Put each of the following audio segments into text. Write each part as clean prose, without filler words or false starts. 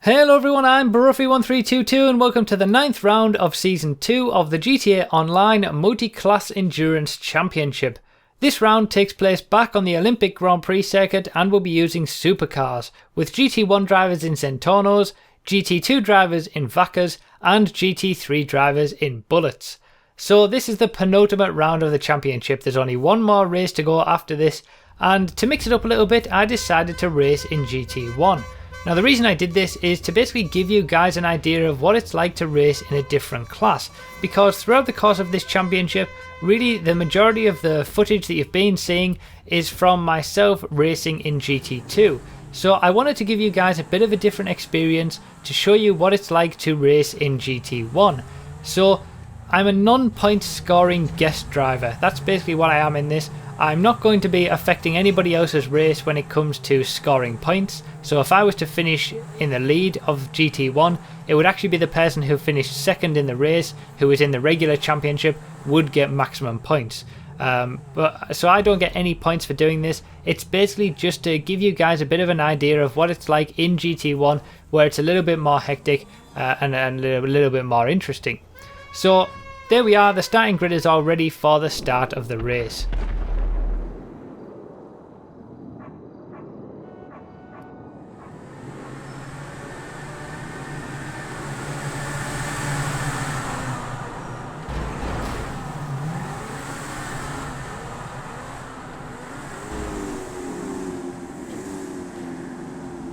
Hello everyone, I'm Baruffy1322 and welcome to the 9th round of Season 2 of the GTA Online Multi-Class Endurance Championship. This round takes place back on the Olympic Grand Prix circuit and will be using supercars, with GT1 drivers in Zentornos, GT2 drivers in Vaccas and GT3 drivers in Bullets. So this is the penultimate round of the championship. There's only one more race to go after this, and to mix it up a little bit I decided to race in GT1. Now the reason I did this is to basically give you guys an idea of what it's like to race in a different class, because throughout the course of this championship, really the majority of the footage that you've been seeing is from myself racing in GT2. So I wanted to give you guys a bit of a different experience to show you what it's like to race in GT1. So I'm a non-point scoring guest driver. That's basically what I am in this. I'm not going to be affecting anybody else's race when it comes to scoring points. So if I was to finish in the lead of GT1, it would actually be the person who finished second in the race, who is in the regular championship, would get maximum points. So I don't get any points for doing this. It's basically just to give you guys a bit of an idea of what it's like in GT1, where it's a little bit more hectic and a little bit more interesting. So there we are, the starting grid is all ready for the start of the race.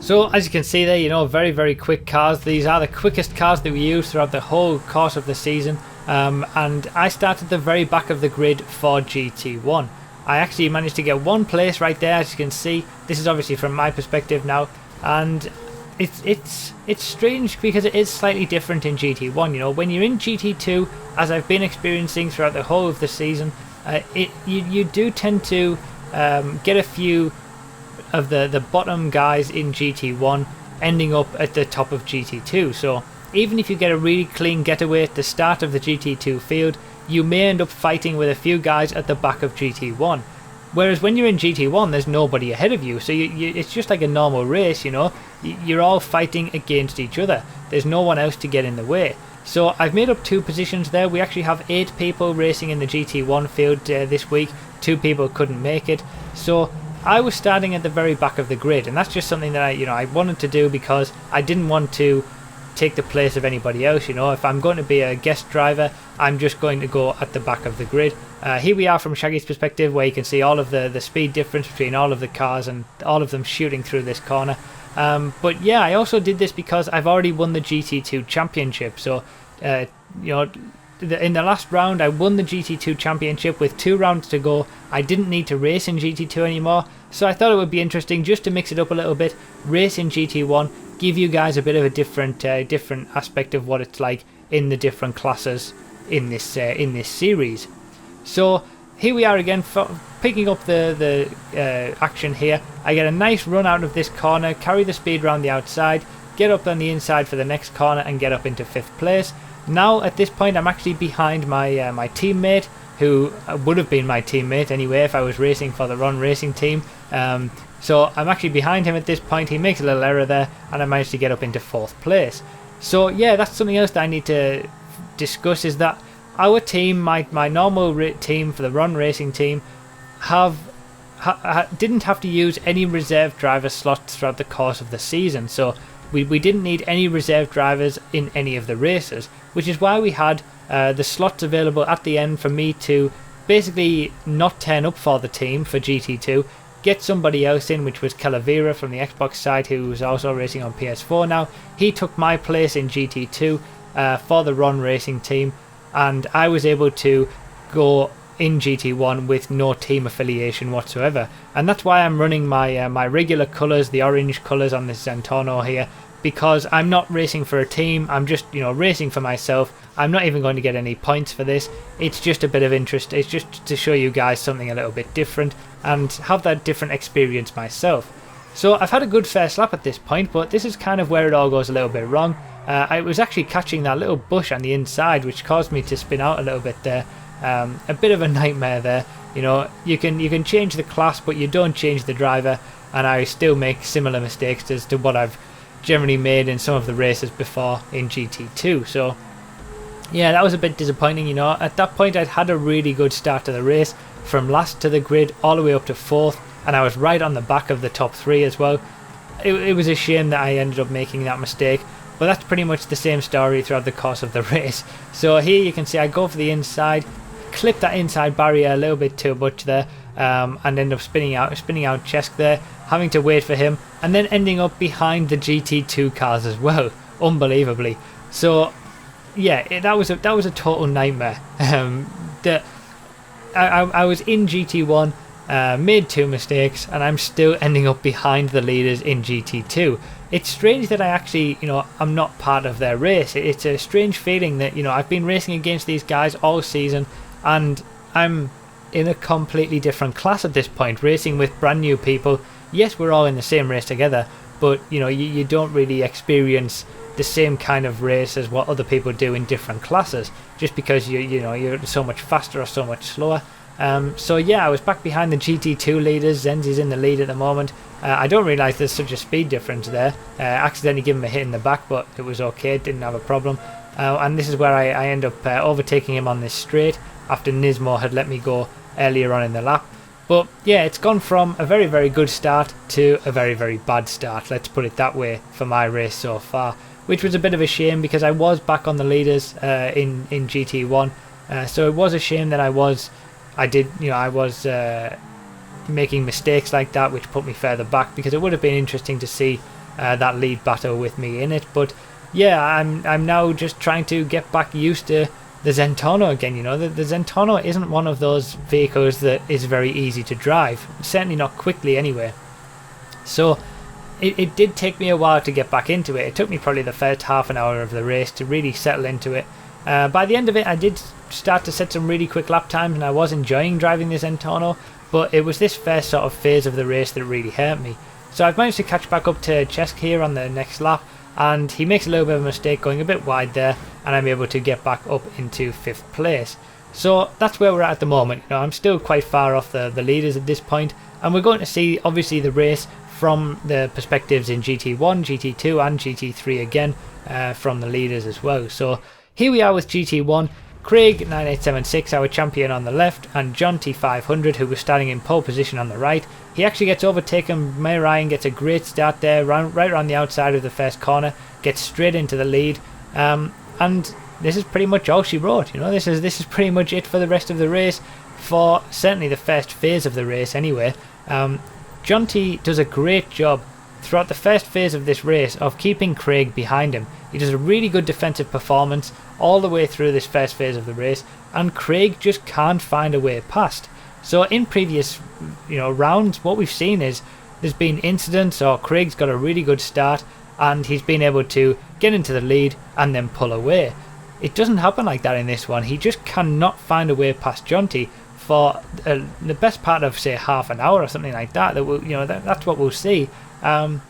So as you can see there, very quick cars. These are the quickest cars that we use throughout the whole course of the season. And I started the very back of the grid for GT1. I actually managed to get one place right there, as you can see. This is obviously from my perspective now, and it's strange because it is slightly different in GT1. When you're in GT2, as I've been experiencing throughout the whole of the season, you do tend to get a few of the bottom guys in GT1 ending up at the top of GT2. So even if you get a really clean getaway at the start of the GT2 field, you may end up fighting with a few guys at the back of GT1. Whereas when you're in GT1, there's nobody ahead of you, so it's just like a normal race. You're all fighting against each other. There's no one else to get in the way. So I've made up two positions there. We actually have 8 people racing in the GT1 field this week. 2 people couldn't make it, so I was starting at the very back of the grid, and that's just something that I wanted to do because I didn't want to take the place of anybody else. If I'm going to be a guest driver, I'm just going to go at the back of the grid. Here we are from Shaggy's perspective, where you can see all of the speed difference between all of the cars and all of them shooting through this corner. But yeah, I also did this because I've already won the GT2 championship. So in the last round I won the GT2 championship with 2 rounds to go. I didn't need to race in GT2 anymore, so I thought it would be interesting just to mix it up a little bit, race in GT1, give you guys a bit of a different aspect of what it's like in the different classes in this series. So here we are again, picking up the action here. I get a nice run out of this corner, carry the speed around the outside, get up on the inside for the next corner and get up into 5th place. Now at this point I'm actually behind my my teammate, who would have been my teammate anyway if I was racing for the Ron Racing team. So I'm actually behind him at this point. He makes a little error there and I managed to get up into 4th place. So yeah, that's something else that I need to discuss, is that our team, my normal team for the Ron Racing team, didn't have to use any reserve driver slots throughout the course of the season. So we didn't need any reserve drivers in any of the races, which is why we had the slots available at the end for me to basically not turn up for the team for GT2, get somebody else in, which was Calavera from the Xbox side, who was also racing on PS4 now. He took my place in GT2 for the Ron Racing team, and I was able to go in GT1 with no team affiliation whatsoever. And that's why I'm running my regular colours, the orange colours on this Zentorno here, because I'm not racing for a team. I'm just racing for myself. I'm not even going to get any points for this. It's just a bit of interest. It's just to show you guys something a little bit different and have that different experience myself. So I've had a good first lap at this point, but this is kind of where it all goes a little bit wrong. I was actually catching that little bush on the inside, which caused me to spin out a little bit there. A bit of a nightmare there. You can change the class, but you don't change the driver, and I still make similar mistakes as to what I've generally made in some of the races before in GT2. So yeah, that was a bit disappointing, you know. At that point I'd had a really good start to the race, from last to the grid all the way up to 4th, and I was right on the back of the top 3 as well. It was a shame that I ended up making that mistake, but that's pretty much the same story throughout the course of the race. So here you can see I go for the inside, clip that inside barrier a little bit too much there, and end up spinning out Cesc there, having to wait for him, and then ending up behind the GT2 cars as well, unbelievably. So yeah, that was a total nightmare. I was in GT1, made 2 mistakes, and I'm still ending up behind the leaders in GT2. It's strange that I actually, you know, I'm not part of their race. It's a strange feeling that, you know, I've been racing against these guys all season, and I'm in a completely different class at this point, racing with brand new people. Yes, we're all in the same race together, but you know, you don't really experience the same kind of race as what other people do in different classes, just because you're so much faster or so much slower. So yeah, I was back behind the GT2 leaders. Zenzi's in the lead at the moment. I don't realise there's such a speed difference there. Accidentally gave him a hit in the back, but it was okay, didn't have a problem. And this is where I end up overtaking him on this straight, after Nismo had let me go earlier on in the lap. But yeah, it's gone from a very, very good start to a very, very bad start, let's put it that way, for my race so far, which was a bit of a shame because I was back on the leaders in GT1. So it was a shame that I was making mistakes like that, which put me further back, because it would have been interesting to see that lead battle with me in it. But yeah, I'm now just trying to get back used to the Zentorno again. You know, the Zentorno isn't one of those vehicles that is very easy to drive, certainly not quickly anyway. So it did take me a while to get back into it. It took me probably the first half an hour of the race to really settle into it. By the end of it, I did start to set some really quick lap times, and I was enjoying driving the Zentorno, but it was this first sort of phase of the race that really hurt me. So I've managed to catch back up to Cesc here on the next lap, and he makes a little bit of a mistake going a bit wide there, and I'm able to get back up into 5th place. So that's where we're at the moment. You know, I'm still quite far off the leaders at this point, and we're going to see obviously the race from the perspectives in GT1, GT2 and GT3 again, from the leaders as well. So here we are with GT1, Craig 9876, our champion, on the left, and John T500, who was starting in pole position, on the right. He actually gets overtaken. May Ryan gets a great start there, right around the outside of the first corner, gets straight into the lead, and this is pretty much all she wrote. You know, this is pretty much it for the rest of the race, for certainly the first phase of the race anyway. John T does a great job throughout the first phase of this race of keeping Craig behind him. He does a really good defensive performance all the way through this first phase of the race, and Craig just can't find a way past. So in previous rounds, what we've seen is there's been incidents, or Craig's got a really good start and he's been able to get into the lead and then pull away. It doesn't happen like that in this one. He just cannot find a way past John T for the best part of, say, half an hour or something like that. That's what we'll see. And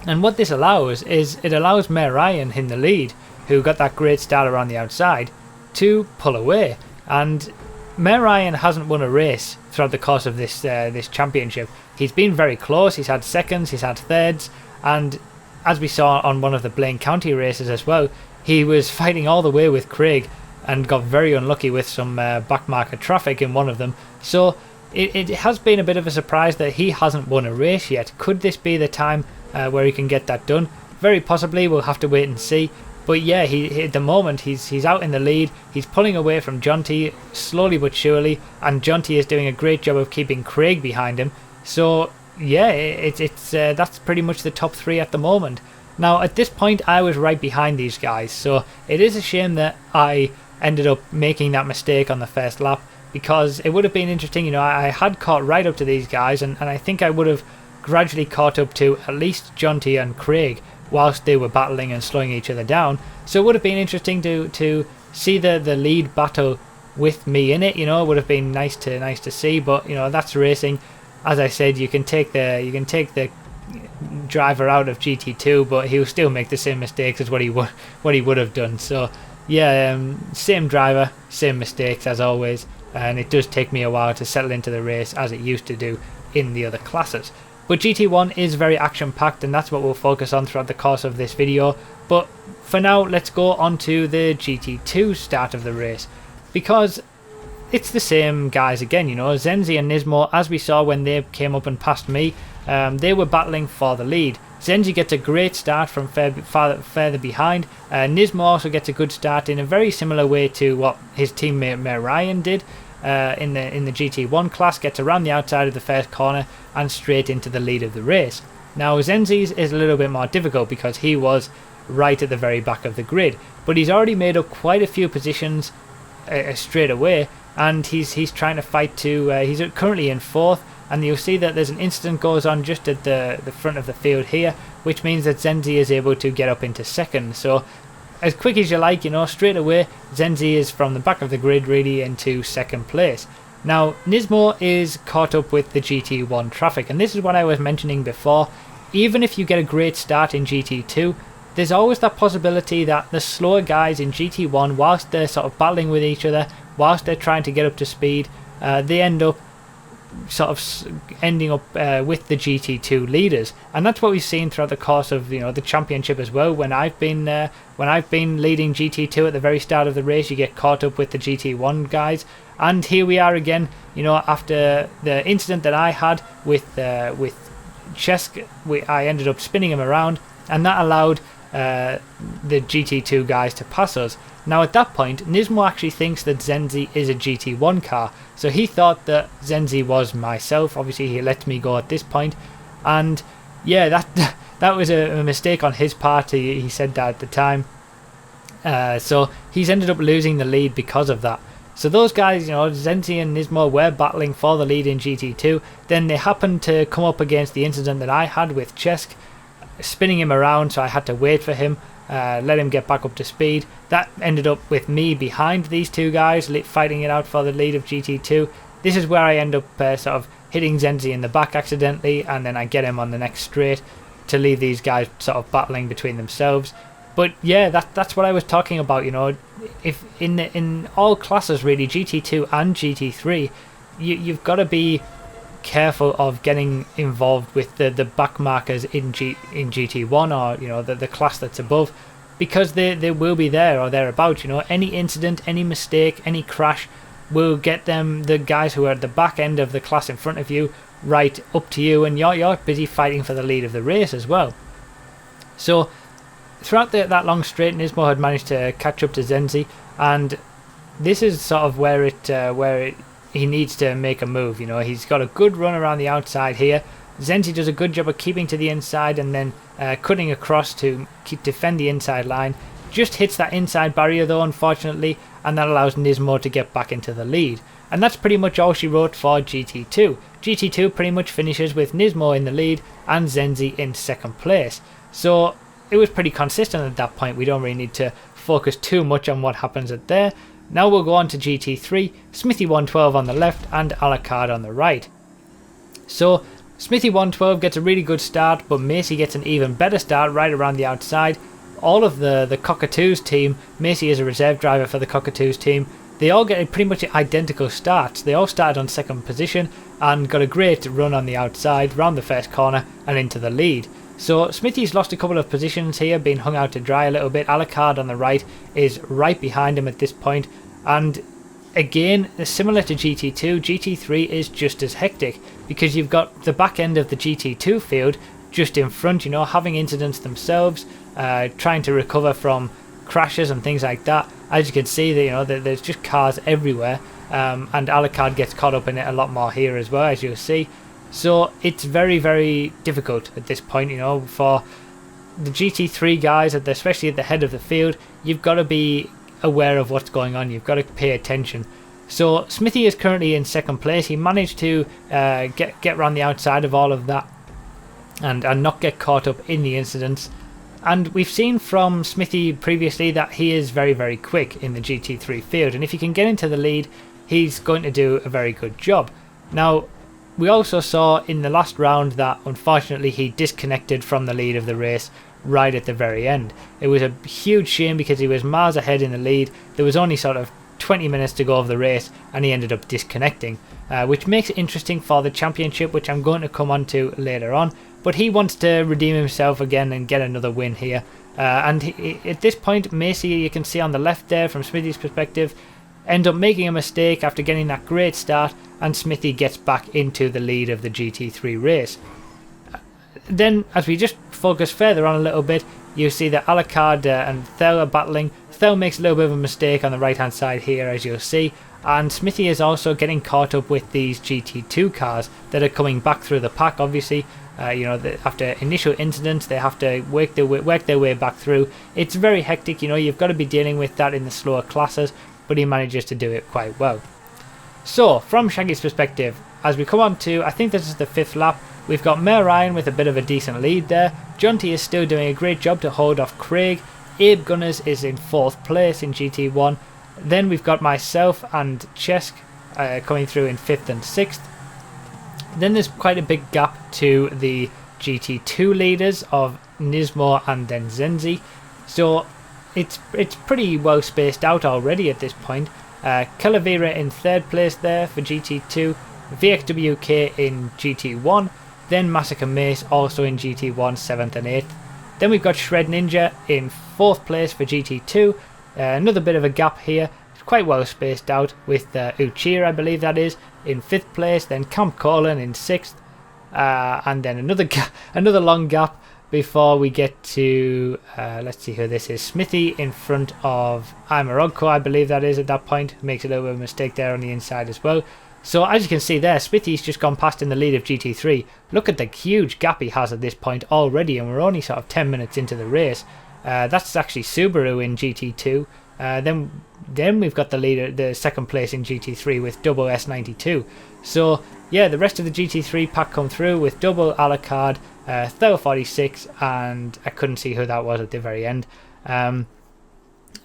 what this allows is it allows May Ryan in the lead, who got that great start around the outside, to pull away. And May Ryan hasn't won a race throughout the course of this championship. He's been very close. He's had seconds, he's had thirds, and as we saw on one of the Blaine County races as well, he was fighting all the way with Craig and got very unlucky with some backmarker traffic in one of them. So it has been a bit of a surprise that he hasn't won a race yet. Could this be the time where he can get that done? Very possibly. We'll have to wait and see. But yeah, he at the moment he's out in the lead. He's pulling away from John T slowly but surely, and John T is doing a great job of keeping Craig behind him. So yeah, it's that's pretty much the top 3 at the moment. Now at this point I was right behind these guys, so it is a shame that I ended up making that mistake on the first lap, because it would have been interesting. I had caught right up to these guys, and I think I would have gradually caught up to at least John T and Craig whilst they were battling and slowing each other down. So it would have been interesting to see the lead battle with me in it. It would have been nice to see, but that's racing. As I said, you can take the driver out of GT2, but he'll still make the same mistakes as what he would have done. So yeah, same driver, same mistakes as always, and it does take me a while to settle into the race as it used to do in the other classes. But GT1 is very action packed, and that's what we'll focus on throughout the course of this video. But for now, let's go on to the GT2 start of the race, because it's the same guys again, you know. Zenzi and Nismo, as we saw when they came up and passed me, they were battling for the lead. Zenzi gets a great start from further behind. Nismo also gets a good start in a very similar way to what his teammate Ryan did in the GT1 class. Gets around the outside of the first corner and straight into the lead of the race. Now Zenzi's is a little bit more difficult because he was right at the very back of the grid, but he's already made up quite a few positions straight away, and he's trying to fight to he's currently in 4th, and you'll see that there's an incident goes on just at the front of the field here, which means that Zenzi is able to get up into 2nd. So as quick as you like, you know, straight away Zenzi is from the back of the grid really into 2nd place. Now Nismo is caught up with the GT1 traffic, and this is what I was mentioning before. Even if you get a great start in GT2, there's always that possibility that the slower guys in GT1, whilst they're sort of battling with each other, whilst they're trying to get up to speed, they end up ending up with the GT2 leaders, and that's what we've seen throughout the course of, you know, the championship as well. When I've been leading GT2 at the very start of the race, you get caught up with the GT1 guys, and here we are again. You know, after the incident that I had with Chesk, I ended up spinning him around, and that allowed the GT2 guys to pass us. Now at that point, Nismo actually thinks that Zenzi is a GT1 car, so he thought that Zenzi was myself. Obviously he let me go at this point, and yeah, that was a mistake on his part. He said that at the time, so he's ended up losing the lead because of that. So those guys, you know, Zenzi and Nismo were battling for the lead in GT2, then they happened to come up against the incident that I had with Chesk, spinning him around, so I had to wait for him, let him get back up to speed. That ended up with me behind these two guys, fighting it out for the lead of GT2. This is where I end up sort of hitting Zenzi in the back accidentally, and then I get him on the next straight to leave these guys sort of battling between themselves. But yeah, that's what I was talking about, you know. If in all classes really, GT2 and GT3, you've got to be careful of getting involved with the back markers in GT1, or, you know, the class that's above, because they will be there or thereabout. You know, any incident, any mistake, any crash will get the guys who are at the back end of the class in front of you right up to you, and you're busy fighting for the lead of the race as well. So throughout that long straight, Nismo had managed to catch up to Zenzi, and this is sort of where he needs to make a move. You know, he's got a good run around the outside here. Zenzi does a good job of keeping to the inside and then cutting across to defend the inside line. Just hits that inside barrier though, unfortunately, and that allows Nismo to get back into the lead. And that's pretty much all she wrote for GT2. GT2 pretty much finishes with Nismo in the lead and Zenzi in 2nd place. So it was pretty consistent at that point. We don't really need to focus too much on what happens at there. Now we'll go on to GT3, Smithy112 on the left and Alucard on the right. So Smithy112 gets a really good start, but Macy gets an even better start right around the outside. All of the Cockatoos team, Macy is a reserve driver for the Cockatoos team, they all get pretty much identical starts. They all started on 2nd position and got a great run on the outside, round the first corner and into the lead. So Smithy's lost a couple of positions here, being hung out to dry a little bit. Alucard on the right is right behind him at this point, and again, similar to GT2, GT3 is just as hectic, because you've got the back end of the GT2 field just in front, you know, having incidents themselves, trying to recover from crashes and things like that. As you can see, you know, there's just cars everywhere, and Alucard gets caught up in it a lot more here as well, as you'll see. So it's very, very difficult at this point, you know, for the GT3 guys, especially at the head of the field. You've got to be aware of what's going on. You've got to pay attention. So Smithy is currently in 2nd place. He managed to get around the outside of all of that and not get caught up in the incidents. And we've seen from Smithy previously that he is very, very quick in the GT3 field, and if he can get into the lead, he's going to do a very good job. Now, we also saw in the last round that unfortunately he disconnected from the lead of the race right at the very end. It was a huge shame because he was miles ahead in the lead. There was only sort of 20 minutes to go of the race, and he ended up disconnecting, which makes it interesting for the championship, which I'm going to come on to later on. But he wants to redeem himself again and get another win here. At this point, Macy, you can see on the left there from Smithy's perspective, end up making a mistake after getting that great start, and Smithy gets back into the lead of the GT3 race. Then, as we just focus further on a little bit, you see that Alucard and Thel are battling. Thel makes a little bit of a mistake on the right hand side here, as you'll see, and Smithy is also getting caught up with these GT2 cars that are coming back through the pack. Obviously, after initial incidents, they have to work their way back through. It's very hectic, you've got to be dealing with that in the slower classes, but he manages to do it quite well. So, from Shaggy's perspective, as we come on to, I think this is the 5th lap, we've got Mayor Ryan with a bit of a decent lead there. Jonty is still doing a great job to hold off Craig. Abe Gunners is in 4th place in GT1. Then we've got myself and Chesk coming through in 5th and 6th. Then there's quite a big gap to the GT2 leaders of Nismo and then Zenzi. So it's pretty well spaced out already at this point. Calavera in 3rd place there for GT2. VXWK in GT1. Then Massacre Mace also in GT1, 7th and 8th. Then we've got Shred Ninja in 4th place for GT2. Another bit of a gap here. It's quite well spaced out with Uchiha, I believe that is, in 5th place. Then Camp Colin in 6th. And then another long gap before we get to, let's see who this is. Smithy in front of Imarodko, I believe that is at that point. Makes a little bit of a mistake there on the inside as well. So as you can see there, Smithy's just gone past in the lead of GT3. Look at the huge gap he has at this point already, and we're only sort of 10 minutes into the race. That's actually Subaru in GT2. Then we've got the leader, the 2nd place in GT3 with double S92. So yeah, the rest of the GT3 pack come through with double Alucard, Thel 46, and I couldn't see who that was at the very end. And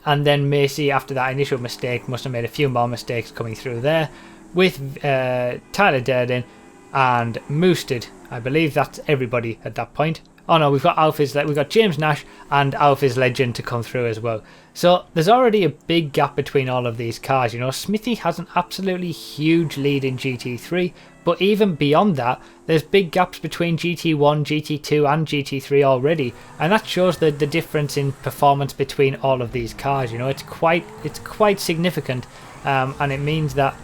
then Macy, after that initial mistake, must have made a few more mistakes coming through there, with Tyler Durden and Moosted. I believe that's everybody at that point. Oh no, we've got James Nash and Alpha's Legend to come through as well. So there's already a big gap between all of these cars. Smithy has an absolutely huge lead in GT3, but even beyond that, there's big gaps between GT1, GT2 and GT3 already, and that shows the difference in performance between all of these cars. It's quite significant, and it means that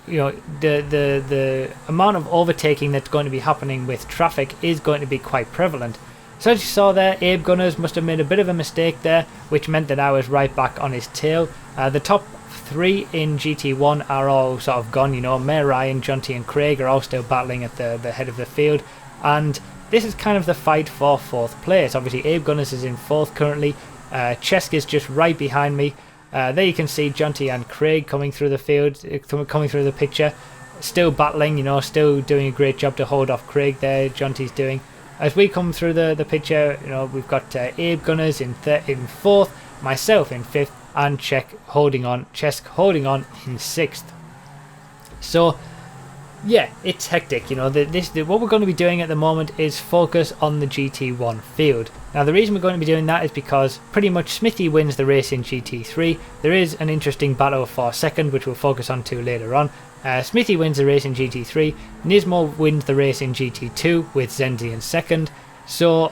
the amount of overtaking that's going to be happening with traffic is going to be quite prevalent. So as you saw there, Abe Gunners must have made a bit of a mistake there, which meant that I was right back on his tail. The top 3 in GT1 are all sort of gone. Mayor Ryan, Jonty and Craig are all still battling at the head of the field, and this is kind of the fight for 4th place. Obviously Abe Gunners is in 4th currently. Chesk is just right behind me. There you can see Jonty and Craig coming through the field, coming through the picture, still battling, still doing a great job to hold off Craig there, Jonty's doing. As we come through the picture, we've got Abe Gunners in 4th, myself in 5th, and Chesk holding on in 6th. So yeah, it's hectic. What we're going to be doing at the moment is focus on the GT1 field. Now the reason we're going to be doing that is because pretty much Smithy wins the race in GT3. There is an interesting battle for 2nd, which we'll focus on to later on. Smithy wins the race in GT3. Nismo wins the race in GT2 with Zenzi in 2nd. So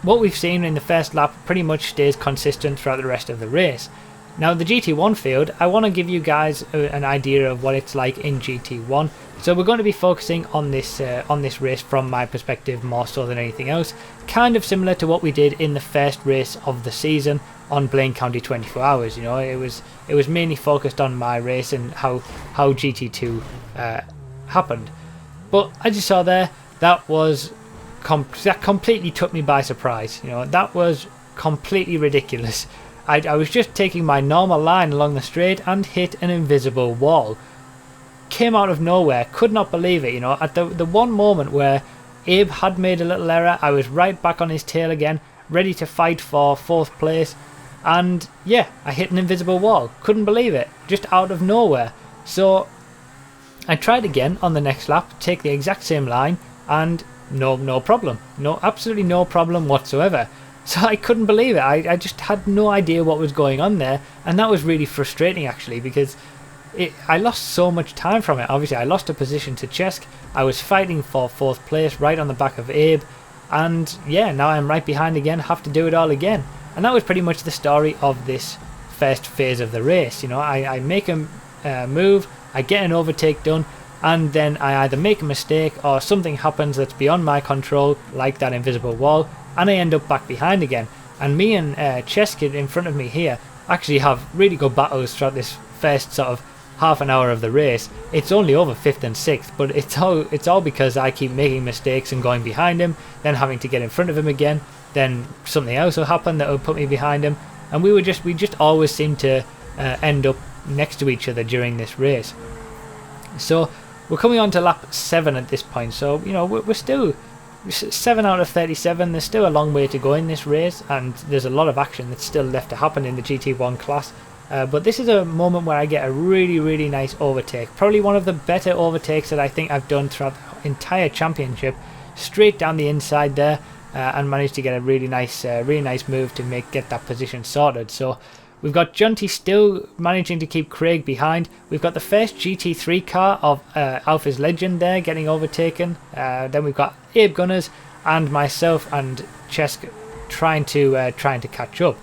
what we've seen in the first lap pretty much stays consistent throughout the rest of the race. Now the GT1 field, I want to give you guys an idea of what it's like in GT1. So we're going to be focusing on this race from my perspective more so than anything else. Kind of similar to what we did in the first race of the season on Blaine County 24 Hours. It was mainly focused on my race and how GT2 happened. But as you saw there, that completely took me by surprise. That was completely ridiculous. I was just taking my normal line along the straight and hit an invisible wall. Came out of nowhere, could not believe it. At the one moment where Abe had made a little error, I was right back on his tail again, ready to fight for 4th place, and yeah, I hit an invisible wall. Couldn't believe it, just out of nowhere. So I tried again on the next lap, take the exact same line, and no problem, absolutely no problem whatsoever. So I couldn't believe it. I just had no idea what was going on there, and that was really frustrating actually, because I lost so much time from it. Obviously I lost a position to Cesc, I was fighting for 4th place right on the back of Abe, and yeah, now I'm right behind again, have to do it all again. And that was pretty much the story of this first phase of the race. You know, I make a move, I get an overtake done, and then I either make a mistake or something happens that's beyond my control, like that invisible wall, and I end up back behind again. And me and Cesc in front of me here actually have really good battles throughout this first sort of half an hour of the race. It's only over 5th and 6th, but it's all because I keep making mistakes and going behind him, then having to get in front of him again, then something else will happen that will put me behind him, and we just always seem to end up next to each other during this race. So we're coming on to lap 7 at this point, so you know we're still 7 out of 37. There's still a long way to go in this race, and there's a lot of action that's still left to happen in the GT1 class. But this is a moment where I get a really nice overtake. Probably one of the better overtakes that I think I've done throughout the entire championship. Straight down the inside there, and managed to get a really nice move to get that position sorted. So we've got Jonty still managing to keep Craig behind. We've got the first GT3 car of Alpha's Legend there getting overtaken. Then we've got Abe Gunners and myself and Cesc trying to catch up.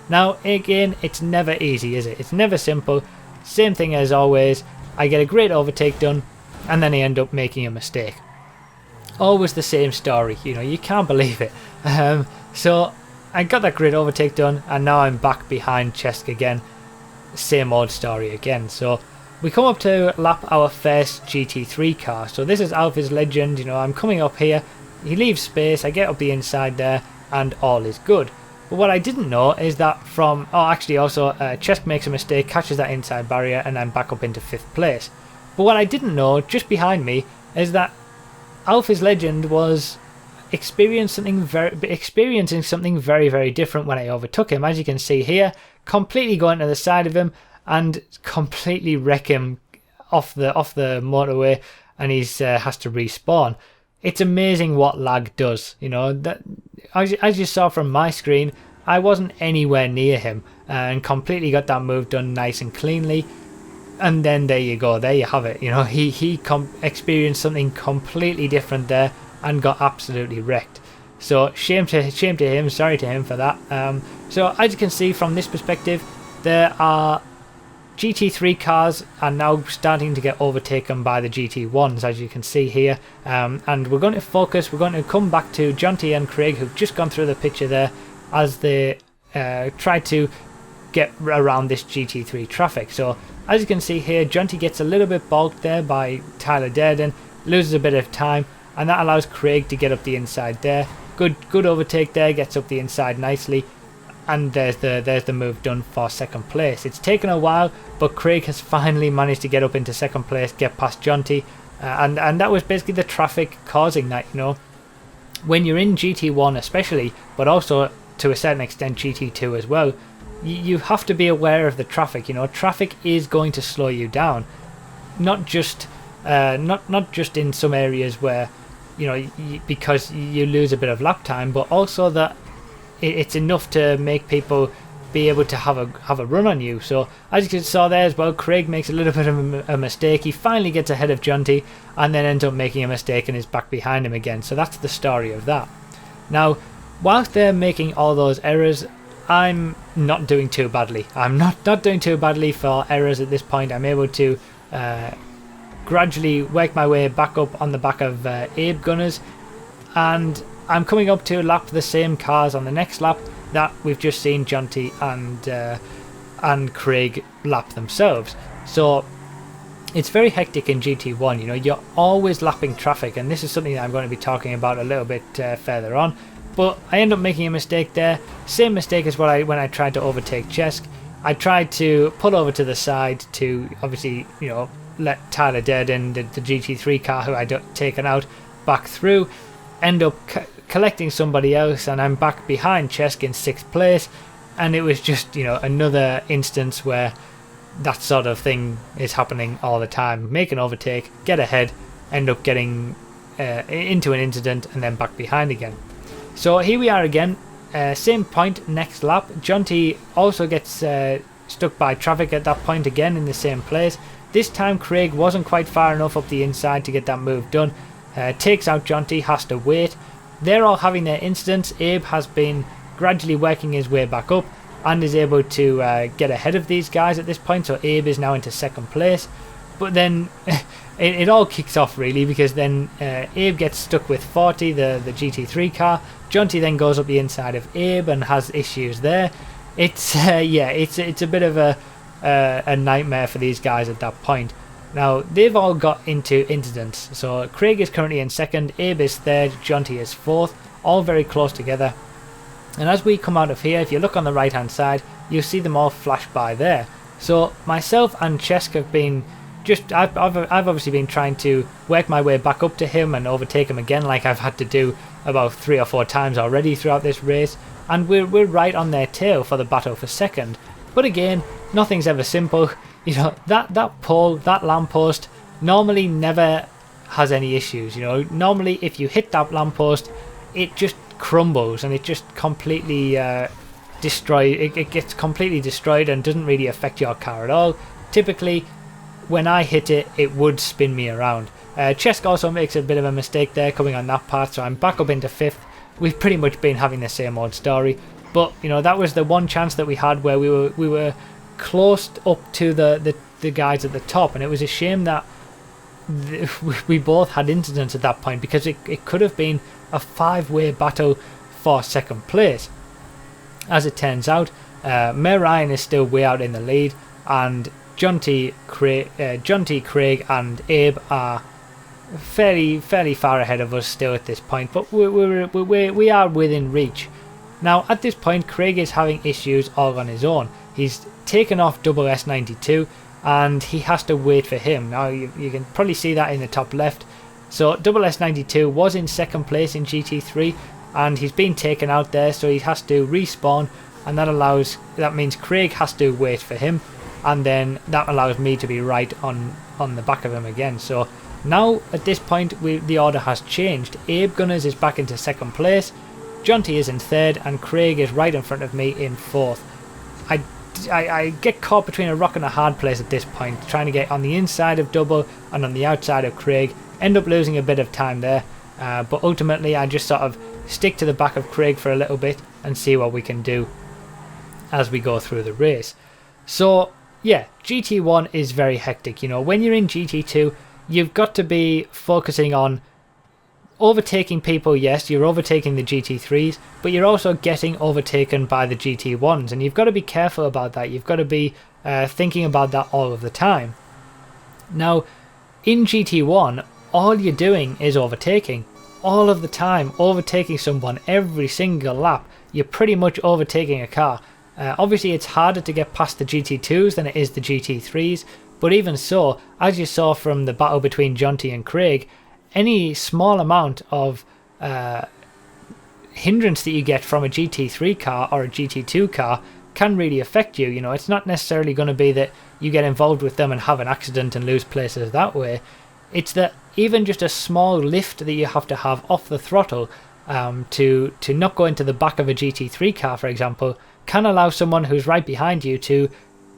Now again, it's never easy, is it? It's never simple. Same thing as always. I get a great overtake done, and then I end up making a mistake. Always the same story, you know, you can't believe it. So I got that great overtake done, and now I'm back behind Cesc again. Same old story again. So we come up to lap our first GT3 car. So this is Alpha's Legend. You know, I'm coming up here. He leaves space. I get up the inside there, and all is good. But what I didn't know is that Cesc makes a mistake, catches that inside barrier, and I'm back up into 5th place. But what I didn't know, just behind me, is that Alpha's Legend was experiencing something very different when I overtook him. As you can see here, completely going to the side of him and completely wreck him off the motorway, and he has to respawn. It's amazing what lag does. You know, that as you saw from my screen, I wasn't anywhere near him and completely got that move done nice and cleanly. And then there you go, there you have it. You know, he experienced something completely different there and got absolutely wrecked. So shame to him, sorry to him for that. So as you can see from this perspective, there are GT3 cars are now starting to get overtaken by the GT1s, as you can see here. And we're going to come back to Jonty and Craig, who've just gone through the picture there, as they try to get around this GT3 traffic. So as you can see here, Jonty gets a little bit balked there by Tyler Durden, loses a bit of time, and that allows Craig to get up the inside there. Good overtake there, gets up the inside nicely, and there's the move done for 2nd place. It's taken a while, but Craig has finally managed to get up into 2nd place, get past Jonty, and that was basically the traffic causing that. You know, when you're in GT1 especially, but also to a certain extent GT2 as well, you have to be aware of the traffic. You know, traffic is going to slow you down, not just in some areas where, you know, because you lose a bit of lap time, but also that it's enough to make people be able to have a run on you. So as you saw there as well, Craig makes a little bit of a mistake. He finally gets ahead of Jonty and then ends up making a mistake and is back behind him again. So that's the story of that. Now, whilst they're making all those errors, I'm not doing too badly. I'm not doing too badly for errors at this point. I'm able to gradually work my way back up on the back of Abe Gunners, and I'm coming up to lap the same cars on the next lap that we've just seen Jonty and Craig lap themselves. So it's very hectic in GT1. You know, you're always lapping traffic, and this is something that I'm going to be talking about a little bit further on. But I end up making a mistake there. Same mistake as when I tried to overtake Cesc. I tried to pull over to the side to obviously, you know, let Tyler Durden, the GT3 car who I'd taken out, back through. End up collecting somebody else, and I'm back behind Cesc in 6th place. And it was just, you know, another instance where that sort of thing is happening all the time. Make an overtake, get ahead, end up getting into an incident, and then back behind again. So here we are again. same point next lap. Jonty also gets stuck by traffic at that point again in the same place. This time Craig wasn't quite far enough up the inside to get that move done. Takes out Jonty, has to wait. They're all having their incidents. Abe has been gradually working his way back up and is able to get ahead of these guys at this point, so Abe is now into second place. But then it all kicks off really, because then Abe gets stuck with 40, the GT3 car. Jonty then goes up the inside of Abe and has issues there. It's it's a bit of a nightmare for these guys at that point. Now they've all got into incidents, so Craig is currently in second, Abe is third, Jonty is fourth, all very close together. And as we come out of here, if you look on the right hand side, you'll see them all flash by there. So myself and Chesk have been I've obviously been trying to work my way back up to him and overtake him again, like I've had to do about 3 or 4 times already throughout this race, and we're right on their tail for the battle for second. But again, nothing's ever simple. You know, that pole, that lamppost normally never has any issues. You know, normally if you hit that lamppost, it just crumbles and it just completely it gets completely destroyed and doesn't really affect your car at all. Typically when I hit it, it would spin me around. Chesk also makes a bit of a mistake there coming on that part, so I'm back up into 5th. We've pretty much been having the same old story, but you know, that was the one chance that we had where we were close up to the guys at the top, and it was a shame that we both had incidents at that point, because it could have been a 5-way battle for second place. As it turns out, Mayor Ryan is still way out in the lead, and Jonty, Craig and Abe are fairly far ahead of us still at this point, but we are within reach. Now at this point Craig is having issues all on his own. He's taken off Double S92 and he has to wait for him. Now you can probably see that in the top left. So Double S92 was in second place in GT3 and he's been taken out there, so he has to respawn, and that means Craig has to wait for him, and then that allows me to be right on the back of him again. So now at this point the order has changed. Abe Gunners is back into second place, Jonty is in third, and Craig is right in front of me in fourth. I get caught between a rock and a hard place at this point, trying to get on the inside of Double and on the outside of Craig. End up losing a bit of time there, but ultimately I just sort of stick to the back of Craig for a little bit and see what we can do as we go through the race. So yeah, GT1 is very hectic. You know, when you're in GT2, you've got to be focusing on overtaking people. Yes, you're overtaking the GT3s, but you're also getting overtaken by the GT1s, and you've got to be careful about that. You've got to be thinking about that all of the time. Now, in GT1, all you're doing is overtaking. All of the time, overtaking someone every single lap. You're pretty much overtaking a car. Obviously it's harder to get past the GT2s than it is the GT3s, but even so, as you saw from the battle between Jonty and Craig, any small amount of hindrance that you get from a GT3 car or a GT2 car can really affect you. You know, it's not necessarily going to be that you get involved with them and have an accident and lose places that way. It's that even just a small lift that you have to have off the throttle to not go into the back of a GT3 car, for example, can allow someone who's right behind you to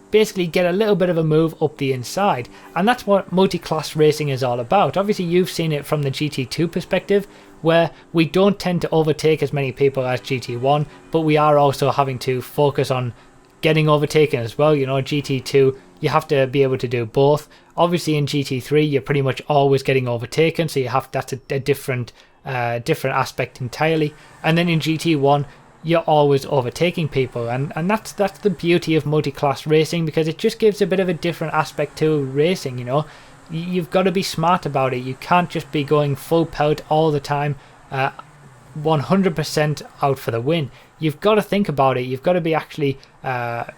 basically get a little bit of a move up the inside. And that's what multi-class racing is all about. Obviously you've seen it from the GT2 perspective, where we don't tend to overtake as many people as GT1, but we are also having to focus on getting overtaken as well. You know, GT2, you have to be able to do both. Obviously in GT3 you're pretty much always getting overtaken, so that's a different aspect entirely. And then in GT1 you're always overtaking people, and that's the beauty of multi-class racing, because it just gives a bit of a different aspect to racing. You know, you've got to be smart about it. You can't just be going full pelt all the time, 100% out for the win. You've got to think about it. You've got to be actually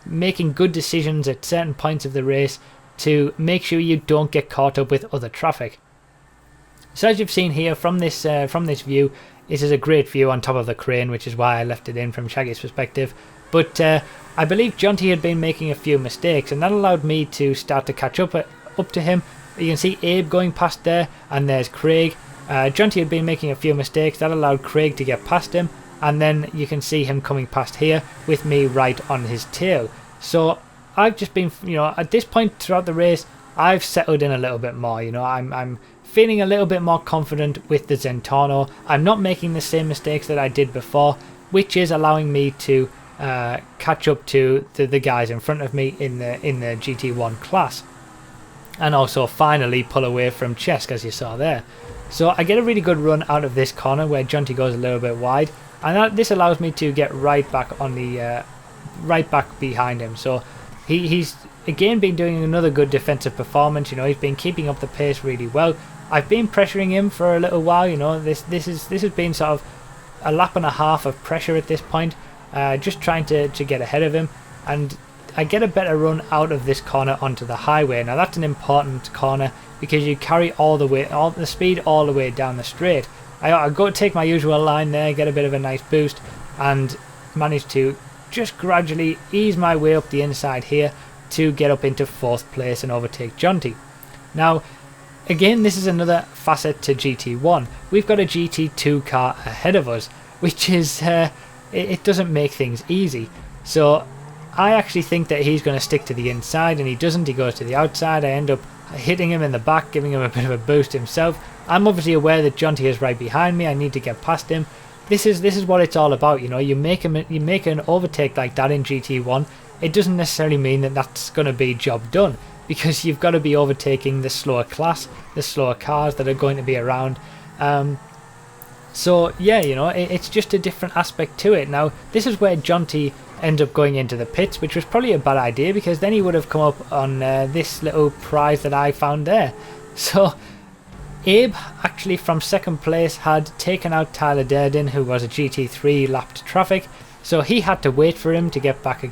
making good decisions at certain points of the race to make sure you don't get caught up with other traffic. So as you've seen here from this view, this is a great view on top of the crane, which is why I left it in from Shaggy's perspective. But I believe Jonty had been making a few mistakes, and that allowed me to start to catch up to him. You can see Abe going past there, and there's Craig. Jonty had been making a few mistakes, that allowed Craig to get past him, and then you can see him coming past here with me right on his tail. So I've just been, at this point throughout the race, I've settled in a little bit more. I'm feeling a little bit more confident with the Zentorno. I'm not making the same mistakes that I did before, which is allowing me to catch up to the guys in front of me in the GT1 class, and also finally pull away from Chesk, as you saw there. So I get a really good run out of this corner where Jonty goes a little bit wide, and this allows me to get right back on the right back behind him. So he's again been doing another good defensive performance. He's been keeping up the pace really well. I've been pressuring him for a little while. This has been sort of a lap and a half of pressure at this point, just trying to get ahead of him, and I get a better run out of this corner onto the highway. Now that's an important corner because you carry all the speed all the way down the straight. I go take my usual line there, get a bit of a nice boost, and manage to just gradually ease my way up the inside here to get up into 4th place and overtake Jonty. Now again, this is another facet to GT1. We've got a GT2 car ahead of us, which is it doesn't make things easy. So I actually think that he's going to stick to the inside, and he doesn't. He goes to the outside. I end up hitting him in the back, giving him a bit of a boost himself. I'm obviously aware that Jonty is right behind me. I need to get past him. This is what it's all about. You make an overtake like that in GT1. It doesn't necessarily mean that that's going to be job done, because you've got to be overtaking the slower class, the slower cars that are going to be around. So yeah, it's just a different aspect to it. Now this is where Jonty ends up going into the pits, which was probably a bad idea, because then he would have come up on this little prize that I found there. So Abe, actually from 2nd place, had taken out Tyler Durden, who was a GT3 lapped traffic, so he had to wait for him to get back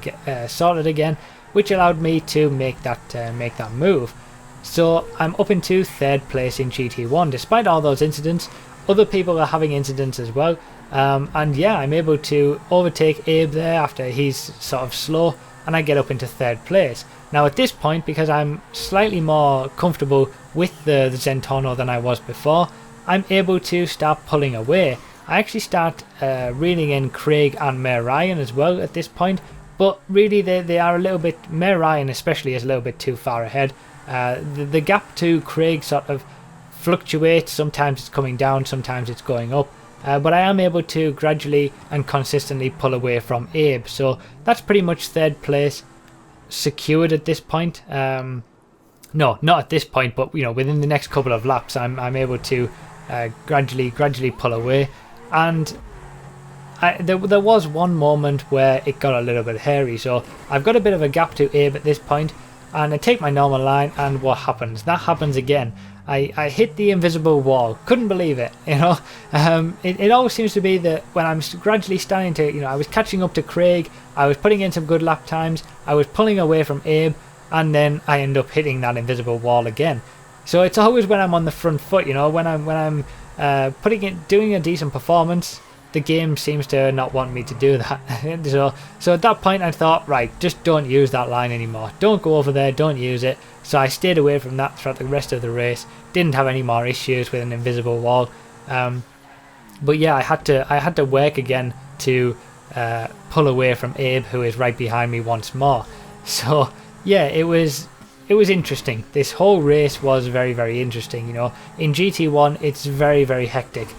sorted again, which allowed me to make that move. So I'm up into 3rd place in GT1. Despite all those incidents, other people are having incidents as well, and yeah, I'm able to overtake Abe there after he's sort of slow, and I get up into 3rd place. Now at this point, because I'm slightly more comfortable with the Zentorno than I was before, I'm able to start pulling away. I actually start reeling in Craig and Mayor Ryan as well at this point, but really they are a little bit, Mayor Ryan especially is a little bit too far ahead. The gap to Craig sort of fluctuates. Sometimes it's coming down, sometimes it's going up, but I am able to gradually and consistently pull away from Abe. So that's pretty much 3rd place secured at this point. No, not at this point, but within the next couple of laps I'm able to gradually pull away. And there was one moment where it got a little bit hairy, so I've got a bit of a gap to Abe at this point, and I take my normal line, and what happens? That happens again. I hit the invisible wall. Couldn't believe it. It always seems to be that when I'm gradually starting to, I was catching up to Craig, I was putting in some good lap times, I was pulling away from Abe, and then I end up hitting that invisible wall again. So it's always when I'm on the front foot, when I'm doing a decent performance, the game seems to not want me to do that. So at that point I thought, right, just don't use that line anymore. Don't go over there, don't use it. So I stayed away from that throughout the rest of the race. Didn't have any more issues with an invisible wall. But yeah, I had to work again to pull away from Abe, who is right behind me once more. So yeah, it was interesting. This whole race was very, very interesting. In GT1 it's very, very hectic.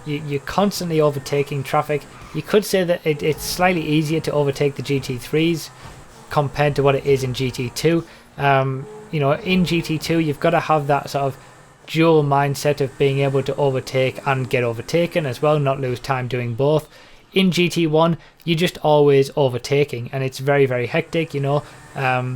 You're constantly overtaking traffic. You could say that it's slightly easier to overtake the GT3s compared to what it is in GT2. In GT2 you've got to have that sort of dual mindset of being able to overtake and get overtaken as well, not lose time doing both. In GT1 you're just always overtaking, and it's very, very hectic. As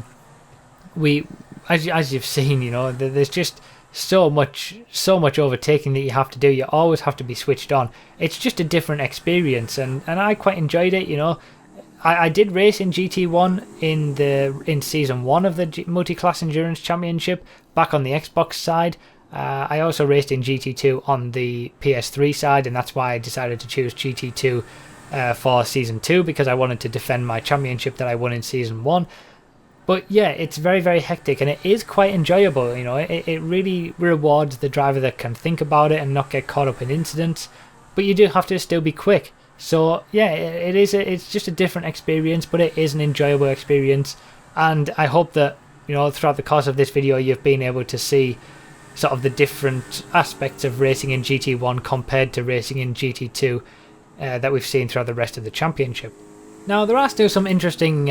you've seen, there's just so much overtaking that you have to do. You always have to be switched on. It's just a different experience, and I quite enjoyed it. I did race in GT1 in season 1 of the multi-class endurance championship back on the Xbox side. I also raced in GT2 on the PS3 side, and that's why I decided to choose GT2 for season 2, because I wanted to defend my championship that I won in season 1. But yeah, it's very, very hectic, and it is quite enjoyable. It really rewards the driver that can think about it and not get caught up in incidents. But you do have to still be quick. So yeah, it's just a different experience, but it is an enjoyable experience, and I hope that throughout the course of this video you've been able to see sort of the different aspects of racing in GT1 compared to racing in GT2 that we've seen throughout the rest of the championship. Now there are still some interesting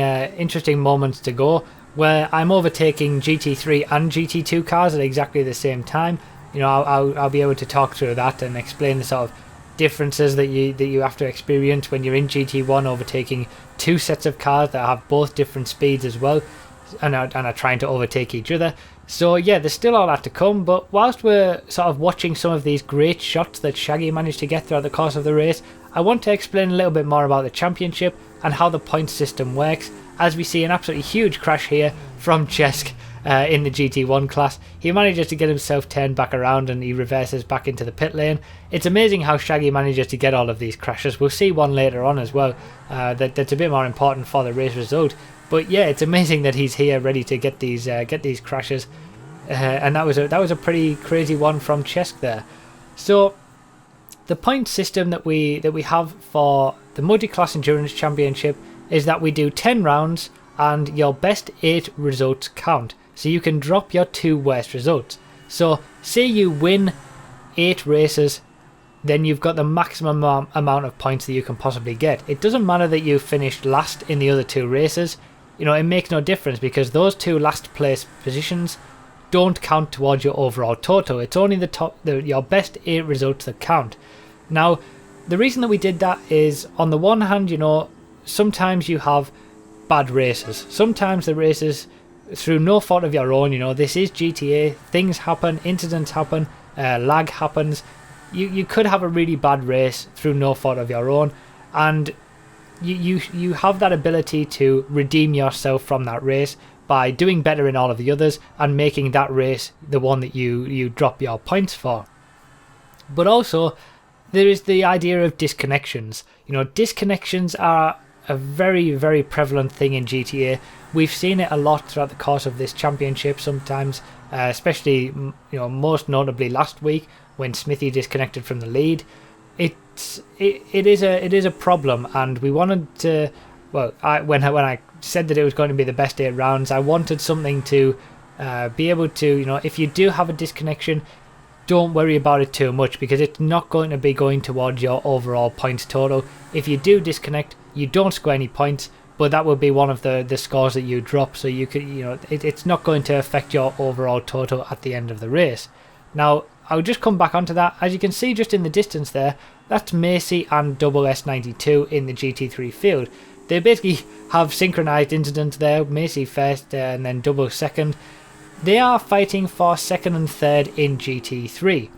moments to go where I'm overtaking GT3 and GT2 cars at exactly the same time. I'll be able to talk through that and explain the sort of differences that you have to experience when you're in GT1 overtaking two sets of cars that have both different speeds as well, and are trying to overtake each other. So yeah, there's still all that to come, but whilst we're sort of watching some of these great shots that Shaggy managed to get throughout the course of the race, I want to explain a little bit more about the championship and how the point system works, as we see an absolutely huge crash here from Cesc in the GT1 class. He manages to get himself turned back around and he reverses back into the pit lane. It's amazing how Shaggy manages to get all of these crashes. We'll see one later on as well that's a bit more important for the race result. But yeah, it's amazing that he's here ready to get these crashes, and that was a pretty crazy one from Cesc there. So the point system that we have for the multi-class endurance championship is that we do 10 rounds and your best 8 results count. So you can drop your 2 worst results. So say you win 8 races, then you've got the maximum amount of points that you can possibly get. It doesn't matter that you finished last in the other 2 races. It makes no difference because those 2 last place positions don't count towards your overall total. It's only your best 8 results that count. Now, the reason that we did that is, on the one hand, sometimes you have bad races. Sometimes the races, through no fault of your own, this is GTA, things happen, incidents happen, lag happens. You could have a really bad race through no fault of your own, and you have that ability to redeem yourself from that race by doing better in all of the others and making that race the one that you drop your points for. But also, there is the idea of disconnections. Disconnections are a very, very prevalent thing in GTA. We've seen it a lot throughout the course of this championship sometimes, especially most notably last week when Smithy disconnected from the lead. It is a problem, and we wanted to, when I said that it was going to be the best 8 rounds, I wanted something to be able to, if you do have a disconnection, don't worry about it too much, because it's not going to be going towards your overall points total. If you do disconnect, you don't score any points, but that will be one of the scores that you drop, so you could, it's not going to affect your overall total at the end of the race. Now, I'll just come back onto that. As you can see just in the distance there, that's Macy and Double S92 in the GT3 field. They basically have synchronized incidents there, Macy first and then Double second. They are fighting for second and third in GT3.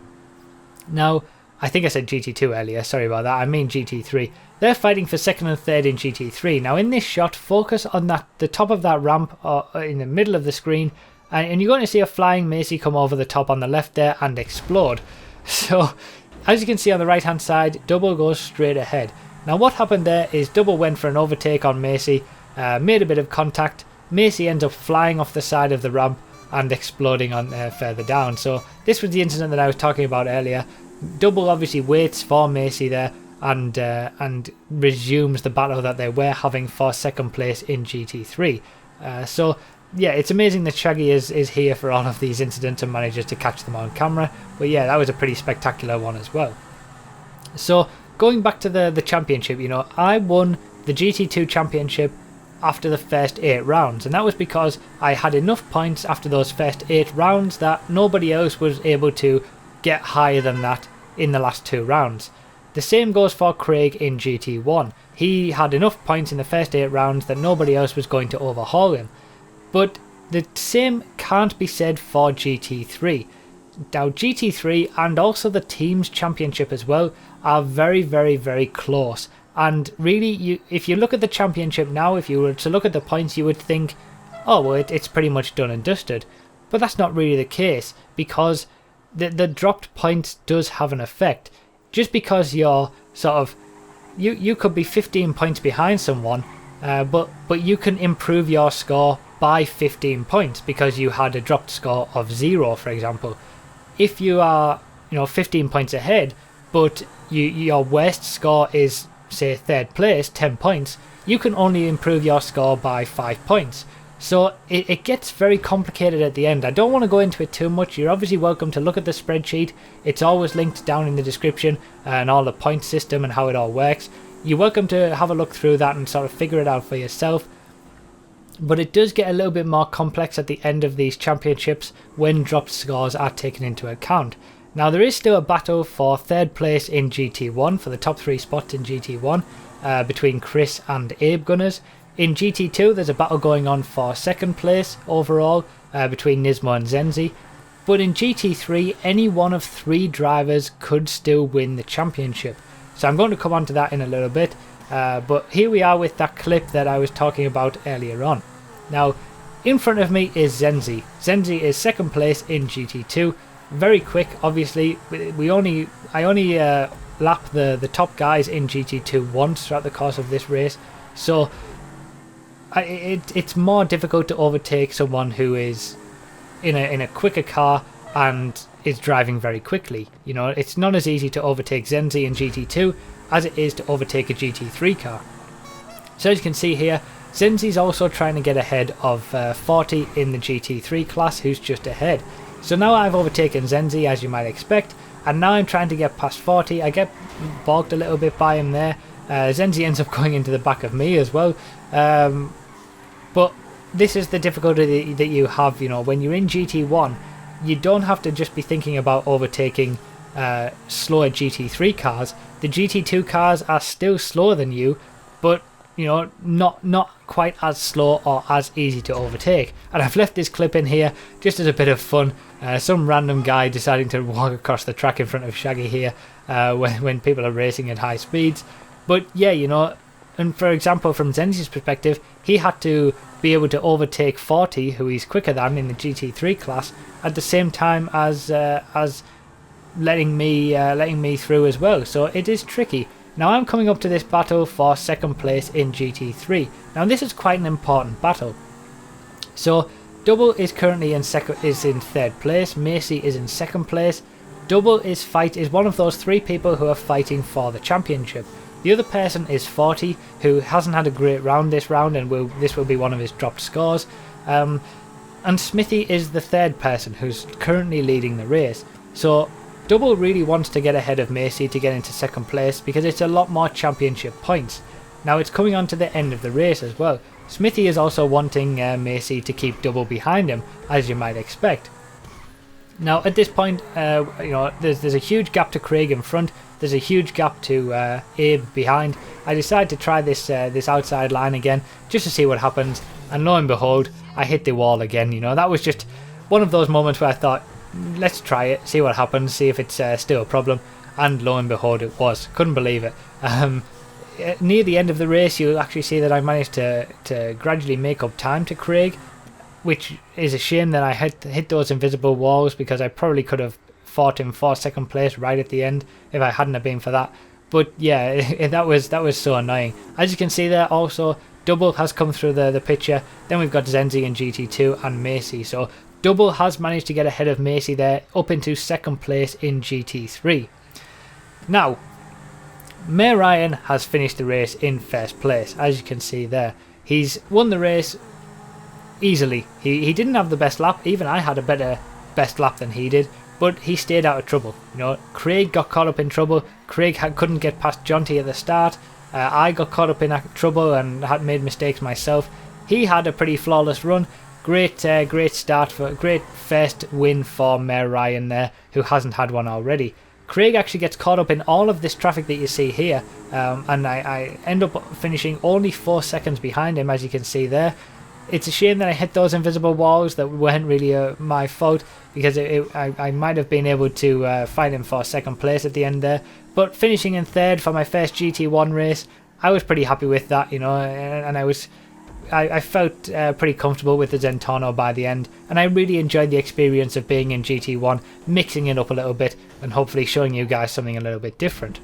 Now, I think I said GT2 earlier, sorry about that, I mean GT3. They're fighting for second and third in GT3. Now in this shot, focus on the top of that ramp in the middle of the screen, and you're going to see a flying Macy come over the top on the left there and explode. So, as you can see on the right hand side, Double goes straight ahead. Now what happened there is Double went for an overtake on Macy, made a bit of contact, Macy ends up flying off the side of the ramp and exploding on further down. So this was the incident that I was talking about earlier. Double obviously waits for Macy there and resumes the battle that they were having for second place in GT3. So yeah, it's amazing that Shaggy is here for all of these incidents and manages to catch them on camera. But yeah, that was a pretty spectacular one as well. So going back to the championship, I won the GT2 championship after the first 8 rounds, and that was because I had enough points after those first 8 rounds that nobody else was able to get higher than that in the last 2 rounds. The same goes for Craig in GT1. He had enough points in the first 8 rounds that nobody else was going to overhaul him. But the same can't be said for GT3. Now GT3 and also the Teams Championship as well are very, very, very close. And really, if you look at the championship now, if you were to look at the points, you would think, oh, well, it's pretty much done and dusted. But that's not really the case, because the dropped points does have an effect. Just because you're sort of, you could be 15 points behind someone, but you can improve your score by 15 points because you had a dropped score of 0, for example. If you are 15 points ahead, but your worst score is say third place, 10 points, you can only improve your score by 5 points. So it gets very complicated at the end. I don't want to go into it too much. You're obviously welcome to look at the spreadsheet. It's always linked down in the description, and all the point system and how it all works. You're welcome to have a look through that and sort of figure it out for yourself. But it does get a little bit more complex at the end of these championships when dropped scores are taken into account. Now there is still a battle for third place in GT1, for the top 3 spots in GT1, between Chris and Abe Gunners. In GT2 there's a battle going on for second place overall, between Nismo and Zenzi. But in GT3 any one of 3 drivers could still win the championship. So I'm going to come on to that in a little bit. But here we are with that clip that I was talking about earlier on. Now, in front of me is Zenzi. Zenzi is second place in GT2. Very quick, obviously. I only lap the top guys in GT2 once throughout the course of this race. So it's more difficult to overtake someone who is in a quicker car and is driving very quickly. You know, it's not as easy to overtake Zenzi in GT2 as it is to overtake a GT3 car. So as you can see here, Zenzi's also trying to get ahead of 40 in the GT3 class, who's just ahead. So now I've overtaken Zenzi, as you might expect, and now I'm trying to get past 40. I get bogged a little bit by him there. Zenzi ends up going into the back of me as well. But this is the difficulty that you have, you know, when you're in GT1, you don't have to just be thinking about overtaking slower GT3 cars. The GT2 cars are still slower than you, but you know, not quite as slow or as easy to overtake. And I've left this clip in here just as a bit of fun. Some random guy deciding to walk across the track in front of Shaggy here when people are racing at high speeds. But yeah, you know, and for example, from Zenzi's perspective, he had to be able to overtake 40, who he's quicker than in the GT3 class, at the same time as letting me through as well. So it is tricky. Now I'm coming up to this battle for second place in GT3. Now this is quite an important battle. So Double is currently in third place. Macy is in second place. Double is one of those 3 people who are fighting for the championship. The other person is 40, who hasn't had a great round this round, and this will be one of his dropped scores. And Smithy is the 3rd person who's currently leading the race. So Double really wants to get ahead of Macy to get into second place because it's a lot more championship points. Now it's coming on to the end of the race as well. Smithy is also wanting Macy to keep Double behind him, as you might expect. Now at this point, you know, there's a huge gap to Craig in front. There's a huge gap to Abe behind. I decided to try this outside line again just to see what happens, and lo and behold, I hit the wall again. You know, that was just one of those moments where I thought, let's try it, see what happens, see if it's still a problem. And lo and behold, it was. Couldn't believe it. Near the end of the race, you'll actually see that I managed to gradually make up time to Craig, which is a shame that I had to hit those invisible walls, because I probably could have fought him for second place right at the end if I hadn't have been for that. But yeah, that was so annoying. As you can see there, also Double has come through the picture. Then we've got Zenzi in GT2 and Macy. So Double has managed to get ahead of Macy there, up into second place in GT3. Now, Mayor Ryan has finished the race in first place, as you can see there. He's won the race easily. He didn't have the best lap. Even I had a better best lap than he did, but he stayed out of trouble. You know, Craig got caught up in trouble. Craig couldn't get past Jonty at the start. I got caught up in trouble and had made mistakes myself. He had a pretty flawless run. Great start, great first win for Mayor Ryan there, who hasn't had one already. Craig actually gets caught up in all of this traffic that you see here, and I end up finishing only 4 seconds behind him, as you can see there. It's a shame that I hit those invisible walls that weren't really my fault, because I might have been able to fight him for second place at the end there. But finishing in third for my first GT1 race, I was pretty happy with that, you know, and I felt pretty comfortable with the Zentorno by the end, and I really enjoyed the experience of being in GT1, mixing it up a little bit and hopefully showing you guys something a little bit different.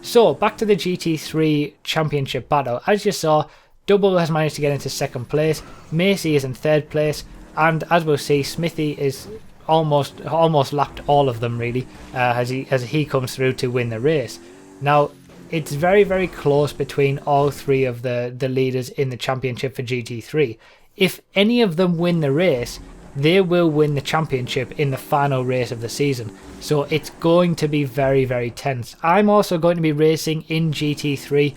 So back to the GT3 championship battle. As you saw, Double has managed to get into second place, Macy is in third place, and as we'll see, Smithy is almost lapped all of them really, as he comes through to win the race. Now, it's very, very close between all three of the leaders in the championship for GT3. If any of them win the race, they will win the championship in the final race of the season. So it's going to be very, very tense. I'm also going to be racing in GT3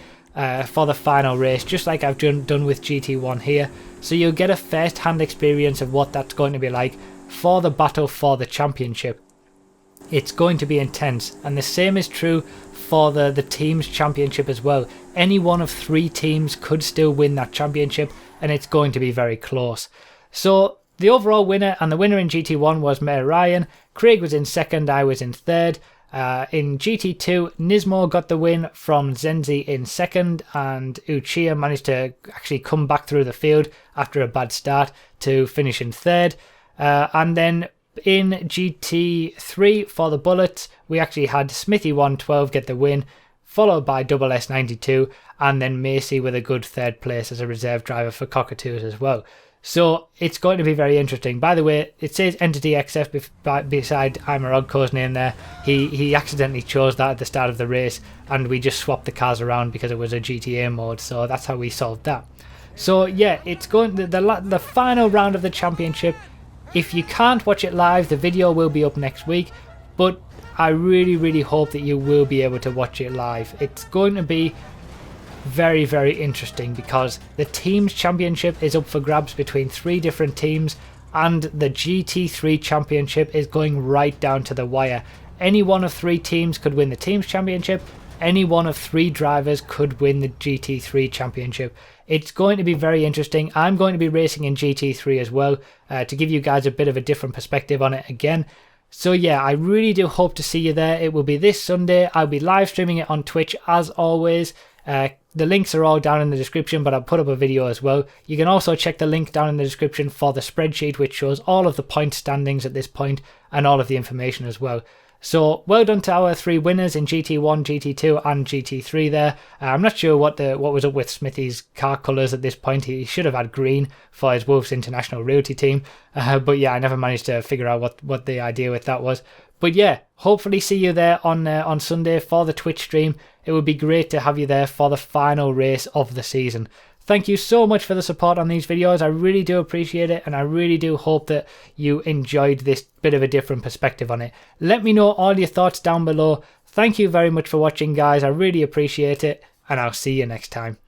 for the final race, just like I've done with GT1 here. So you'll get a first-hand experience of what that's going to be like for the battle for the championship. It's going to be intense, and the same is true for the team's championship as well. Any one of 3 teams could still win that championship, and it's going to be very close. So the overall winner, and the winner in GT1 was Mayor Ryan. Craig was in second, I was in third. In GT2, Nismo got the win from Zenzi in second, and Uchiha managed to actually come back through the field after a bad start to finish in third. And then in GT3 for the Bullets, we actually had Smithy112 get the win, followed by Double S92, and then Macy with a good third place as a reserve driver for Cockatoos as well. So it's going to be very interesting. By the way, it says Entity XF beside Imarodko's name there. He accidentally chose that at the start of the race, and we just swapped the cars around because it was a GTA mode. So that's how we solved that. So yeah, it's going to the final round of the championship. If you can't watch it live, the video will be up next week, but I really, really hope that you will be able to watch it live. It's going to be very, very interesting because the team's championship is up for grabs between 3 different teams, and the GT3 championship is going right down to the wire. Any one of 3 teams could win the team's championship. Any one of 3 drivers could win the GT3 championship. It's going to be very interesting. I'm going to be racing in GT3 as well to give you guys a bit of a different perspective on it again. So yeah, I really do hope to see you there. It will be this Sunday. I'll be live streaming it on Twitch as always. The links are all down in the description, but I'll put up a video as well. You can also check the link down in the description for the spreadsheet, which shows all of the point standings at this point and all of the information as well. So well done to our 3 winners in GT1, GT2 and GT3 there. I'm not sure what was up with Smithy's car colours at this point. He should have had green for his Wolves International Realty team. But yeah, I never managed to figure out what the idea with that was. But yeah, hopefully see you there on Sunday for the Twitch stream. It would be great to have you there for the final race of the season. Thank you so much for the support on these videos. I really do appreciate it, and I really do hope that you enjoyed this bit of a different perspective on it. Let me know all your thoughts down below. Thank you very much for watching, guys. I really appreciate it, and I'll see you next time.